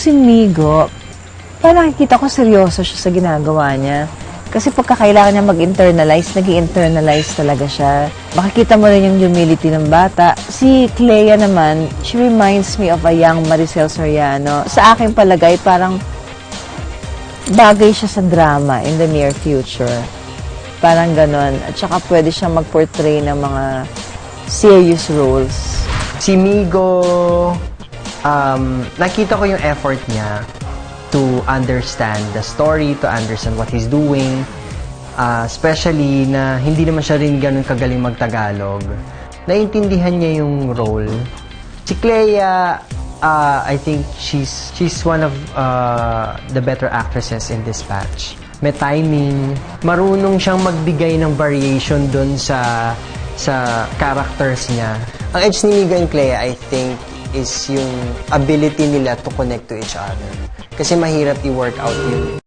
si Migo, parang nakikita ko seryoso siya sa ginagawa niya. Kasi pagka kailangan niya mag-internalize, nag-internalize talaga siya. Makikita mo rin yung humility ng bata. Si Clea naman, she reminds me of a young Maricel Soriano. Sa aking palagay, parang bagay siya sa drama in the near future. Parang ganon. At saka pwede siya mag-portray ng mga serious roles. Si Migo, nakita ko yung effort niya to understand the story, to understand what he's doing. Especially na hindi naman siya rin ganun kagaling mag-Tagalog. Naintindihan niya yung role. Si Clea, I think she's one of the better actresses in this batch. May timing, marunong siyang magbigay ng variation dun sa characters niya. Ang edge ni Migo and Clea, I think, is yung ability nila to connect to each other. Kasi mahirap i-work out yun.